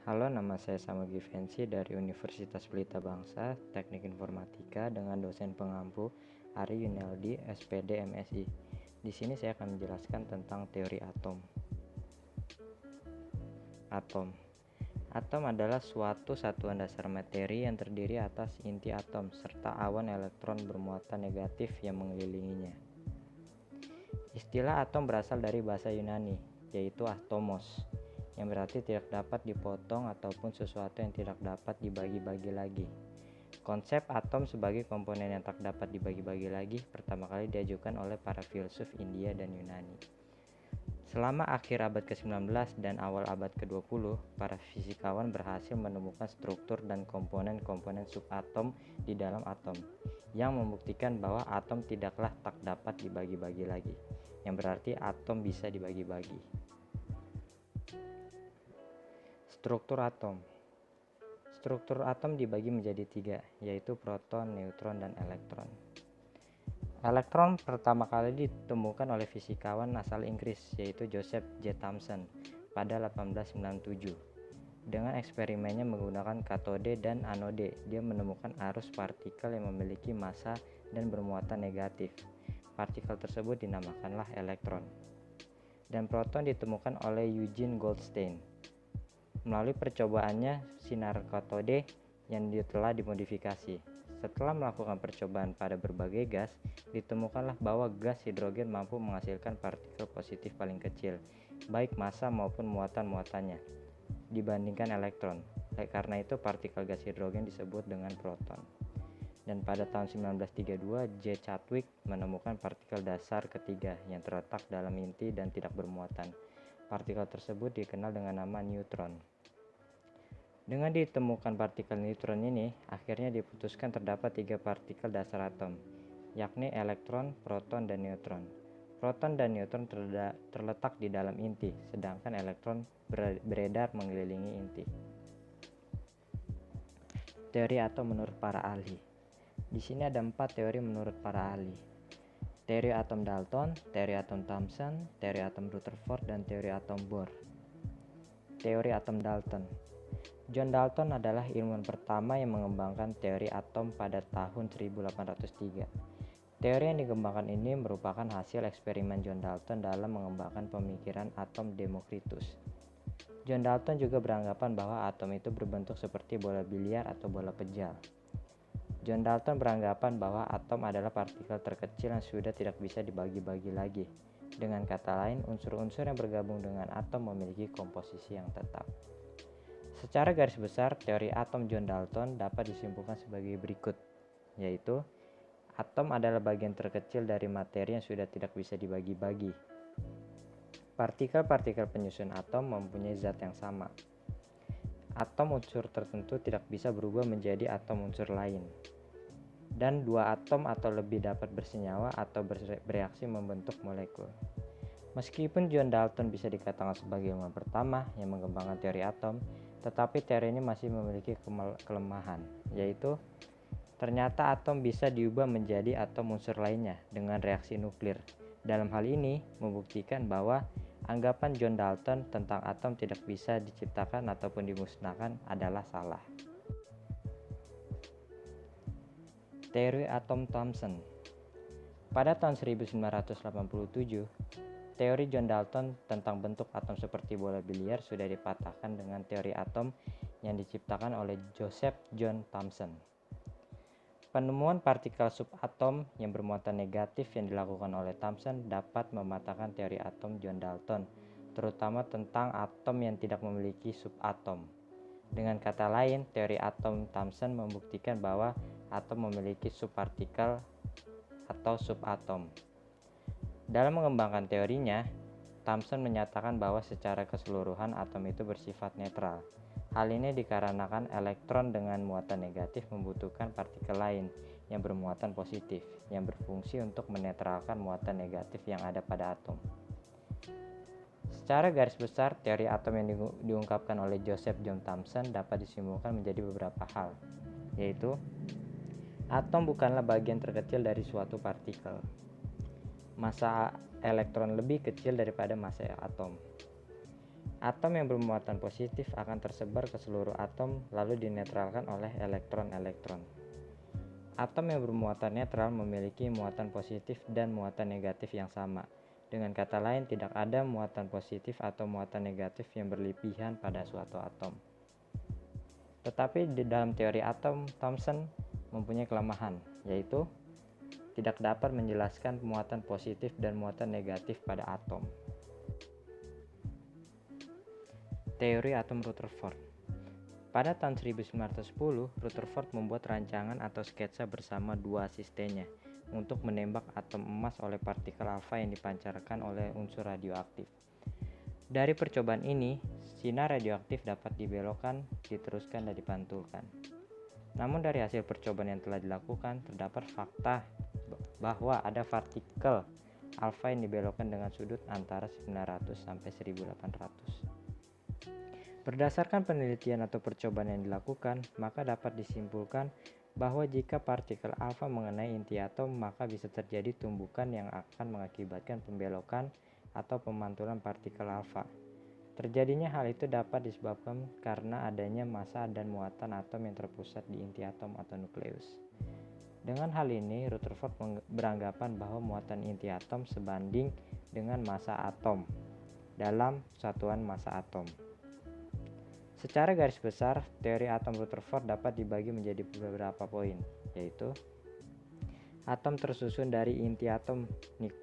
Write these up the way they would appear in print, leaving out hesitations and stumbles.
Halo, nama saya Samuel Givency dari Universitas Pelita Bangsa, Teknik Informatika dengan dosen pengampu Ari Yuneldi, SPD MSI. Di sini saya akan menjelaskan tentang teori atom. Atom adalah suatu satuan dasar materi yang terdiri atas inti atom serta awan elektron bermuatan negatif yang mengelilinginya. Istilah atom berasal dari bahasa Yunani, yaitu atomos, yang berarti tidak dapat dipotong ataupun sesuatu yang tidak dapat dibagi-bagi lagi. Konsep atom sebagai komponen yang tak dapat dibagi-bagi lagi pertama kali diajukan oleh para filsuf India dan Yunani. Selama akhir abad ke-19 dan awal abad ke-20, para fisikawan berhasil menemukan struktur dan komponen-komponen subatom di dalam atom, yang membuktikan bahwa atom tidaklah tak dapat dibagi-bagi lagi, yang berarti atom bisa dibagi-bagi. Struktur atom. Struktur atom dibagi menjadi 3, yaitu proton, neutron, dan elektron. Elektron pertama kali ditemukan oleh fisikawan asal Inggris, yaitu Joseph J. Thomson pada 1897. Dengan eksperimennya menggunakan katode dan anode, dia menemukan arus partikel yang memiliki massa dan bermuatan negatif. Partikel tersebut dinamakanlah elektron. Dan proton ditemukan oleh Eugene Goldstein. Melalui percobaannya sinar katode yang telah dimodifikasi. Setelah melakukan percobaan pada berbagai gas, ditemukanlah bahwa gas hidrogen mampu menghasilkan partikel positif paling kecil, baik massa maupun muatan-muatannya, dibandingkan elektron. Karena itu partikel gas hidrogen disebut dengan proton. Dan pada tahun 1932, J. Chadwick menemukan partikel dasar ketiga yang terletak dalam inti dan tidak bermuatan. Partikel tersebut dikenal dengan nama neutron. Dengan ditemukan partikel neutron ini, akhirnya diputuskan terdapat 3 partikel dasar atom, yakni elektron, proton, dan neutron. Proton dan neutron terletak di dalam inti, sedangkan elektron beredar mengelilingi inti. Teori atom menurut para ahli. Di sini ada 4 teori menurut para ahli. Teori atom Dalton, teori atom Thomson, teori atom Rutherford, dan teori atom Bohr. Teori atom Dalton. John Dalton adalah ilmuwan pertama yang mengembangkan teori atom pada tahun 1803. Teori yang dikembangkan ini merupakan hasil eksperimen John Dalton dalam mengembangkan pemikiran atom Democritus. John Dalton juga beranggapan bahwa atom itu berbentuk seperti bola biliar atau bola pejal. John Dalton beranggapan bahwa atom adalah partikel terkecil yang sudah tidak bisa dibagi-bagi lagi. Dengan kata lain, unsur-unsur yang bergabung dengan atom memiliki komposisi yang tetap. Secara garis besar, teori atom John Dalton dapat disimpulkan sebagai berikut, yaitu atom adalah bagian terkecil dari materi yang sudah tidak bisa dibagi-bagi. Partikel-partikel penyusun atom mempunyai zat yang sama. Atom unsur tertentu tidak bisa berubah menjadi atom unsur lain. Dan 2 atom atau lebih dapat bersenyawa atau bereaksi membentuk molekul. Meskipun John Dalton bisa dikatakan sebagai ilmuwan pertama yang mengembangkan teori atom, tetapi teori ini masih memiliki kelemahan, yaitu ternyata atom bisa diubah menjadi atom unsur lainnya dengan reaksi nuklir. Dalam hal ini, membuktikan bahwa anggapan John Dalton tentang atom tidak bisa diciptakan ataupun dimusnahkan adalah salah. Teori atom Thomson. Pada tahun 1987, teori John Dalton tentang bentuk atom seperti bola biliar sudah dipatahkan dengan teori atom yang diciptakan oleh Joseph John Thomson. Penemuan partikel subatom yang bermuatan negatif yang dilakukan oleh Thomson dapat mematahkan teori atom John Dalton, terutama tentang atom yang tidak memiliki subatom. Dengan kata lain, teori atom Thomson membuktikan bahwa atom memiliki subpartikel atau subatom. Dalam mengembangkan teorinya, Thomson menyatakan bahwa secara keseluruhan atom itu bersifat netral. Hal ini dikarenakan elektron dengan muatan negatif membutuhkan partikel lain yang bermuatan positif, yang berfungsi untuk menetralkan muatan negatif yang ada pada atom. Secara garis besar, teori atom yang diungkapkan oleh Joseph John Thomson dapat disimpulkan menjadi beberapa hal, yaitu atom bukanlah bagian terkecil dari suatu partikel. Massa elektron lebih kecil daripada massa atom. Atom yang bermuatan positif akan tersebar ke seluruh atom lalu dinetralkan oleh elektron-elektron. Atom yang bermuatan netral memiliki muatan positif dan muatan negatif yang sama. Dengan kata lain, tidak ada muatan positif atau muatan negatif yang berlebihan pada suatu atom. Tetapi di dalam teori atom, Thomson mempunyai kelemahan, yaitu tidak dapat menjelaskan muatan positif dan muatan negatif pada atom. Teori atom Rutherford. Pada tahun 1910, Rutherford membuat rancangan atau sketsa bersama dua asistennya untuk menembak atom emas oleh partikel alfa yang dipancarkan oleh unsur radioaktif. Dari percobaan ini, sinar radioaktif dapat dibelokkan, diteruskan, dan dipantulkan. Namun dari hasil percobaan yang telah dilakukan, terdapat fakta bahwa ada partikel alfa yang dibelokkan dengan sudut antara 900 sampai 1800. Berdasarkan penelitian atau percobaan yang dilakukan, maka dapat disimpulkan bahwa jika partikel alfa mengenai inti atom, maka bisa terjadi tumbukan yang akan mengakibatkan pembelokan atau pemantulan partikel alfa. Terjadinya hal itu dapat disebabkan karena adanya massa dan muatan atom yang terpusat di inti atom atau nukleus. Dengan hal ini, Rutherford beranggapan bahwa muatan inti atom sebanding dengan massa atom dalam satuan massa atom. Secara garis besar, teori atom Rutherford dapat dibagi menjadi beberapa poin, yaitu atom tersusun dari inti atom,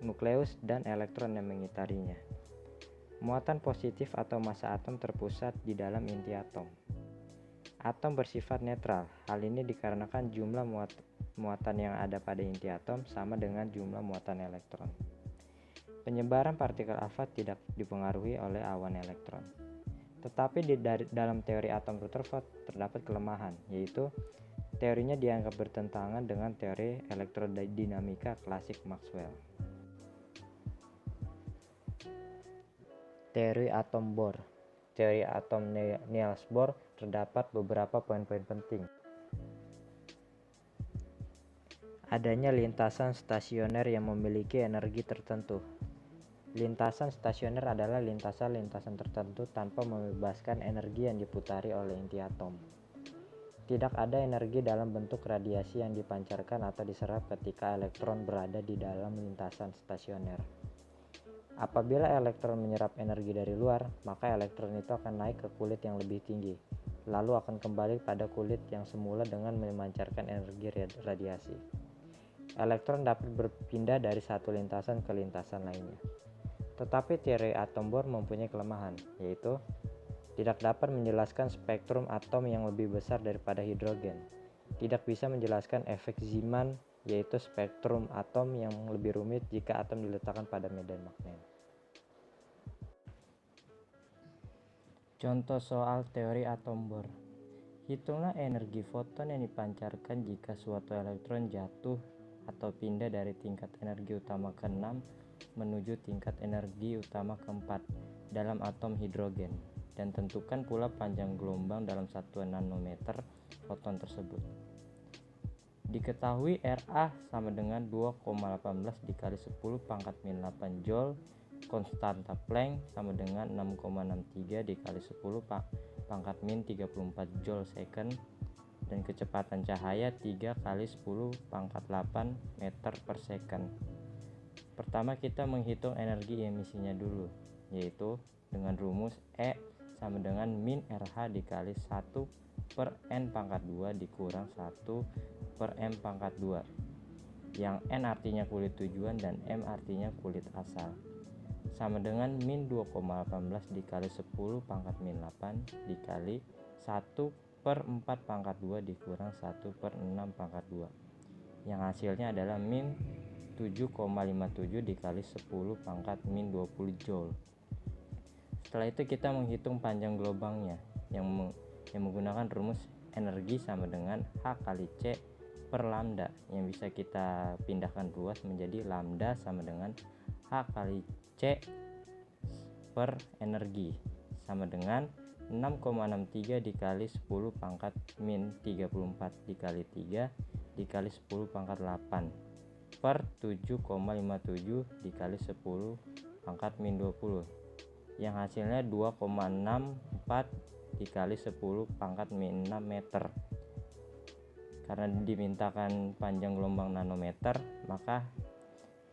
nukleus, dan elektron yang mengitarinya. Muatan positif atau massa atom terpusat di dalam inti atom. Atom bersifat netral. Hal ini dikarenakan jumlah muatan yang ada pada inti atom sama dengan jumlah muatan elektron. Penyebaran partikel alfa tidak dipengaruhi oleh awan elektron. Tetapi dalam teori atom Rutherford terdapat kelemahan, yaitu teorinya dianggap bertentangan dengan teori elektrodinamika klasik Maxwell. Teori atom Bohr. Teori atom Niels Bohr terdapat beberapa poin-poin penting. Adanya lintasan stasioner yang memiliki energi tertentu. Lintasan stasioner adalah lintasan-lintasan tertentu tanpa membebaskan energi yang diputari oleh inti atom. Tidak ada energi dalam bentuk radiasi yang dipancarkan atau diserap ketika elektron berada di dalam lintasan stasioner. Apabila elektron menyerap energi dari luar, maka elektron itu akan naik ke kulit yang lebih tinggi, lalu akan kembali pada kulit yang semula dengan memancarkan energi radiasi. Elektron dapat berpindah dari satu lintasan ke lintasan lainnya. Tetapi teori atom Bohr mempunyai kelemahan, yaitu tidak dapat menjelaskan spektrum atom yang lebih besar daripada hidrogen. Tidak bisa menjelaskan efek Zeeman, yaitu spektrum atom yang lebih rumit jika atom diletakkan pada medan magnet. Contoh soal teori atom Bohr. Hitunglah energi foton yang dipancarkan jika suatu elektron jatuh atau pindah dari tingkat energi utama ke-6 menuju tingkat energi utama ke-4 dalam atom hidrogen, dan tentukan pula panjang gelombang dalam satuan nanometer foton tersebut. Diketahui Ra sama dengan 2,18 dikali 10 pangkat min 8 Joule, konstanta Planck sama dengan 6,63 dikali 10 pangkat min 34 Joule second, dan kecepatan cahaya 3 kali 10 pangkat 8 meter per second. Pertama kita menghitung energi emisinya dulu, yaitu dengan rumus E sama dengan min RH dikali 1 per N pangkat 2 dikurang 1 per M pangkat 2, yang N artinya kulit tujuan dan M artinya kulit asal, sama dengan min 2,18 dikali 10 pangkat min 8 dikali 1 per 4 pangkat 2 dikurang 1 per 6 pangkat 2, yang hasilnya adalah min 7,57 dikali 10 pangkat min 20 Joule. Setelah itu kita menghitung panjang gelombangnya yang menggunakan rumus energi sama dengan H kali C per lambda, yang bisa kita pindahkan ruas menjadi lambda sama dengan H kali C per energi sama dengan 6,63 dikali 10 pangkat min 34 dikali 3 dikali 10 pangkat 8 per 7,57 dikali 10 pangkat min 20, yang hasilnya 2,64 dikali 10 pangkat 6 meter. Karena dimintakan panjang gelombang nanometer, maka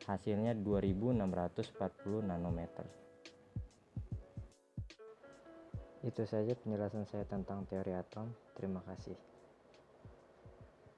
hasilnya 2640 nanometer. Itu saja penjelasan saya tentang teori atom. Terima kasih.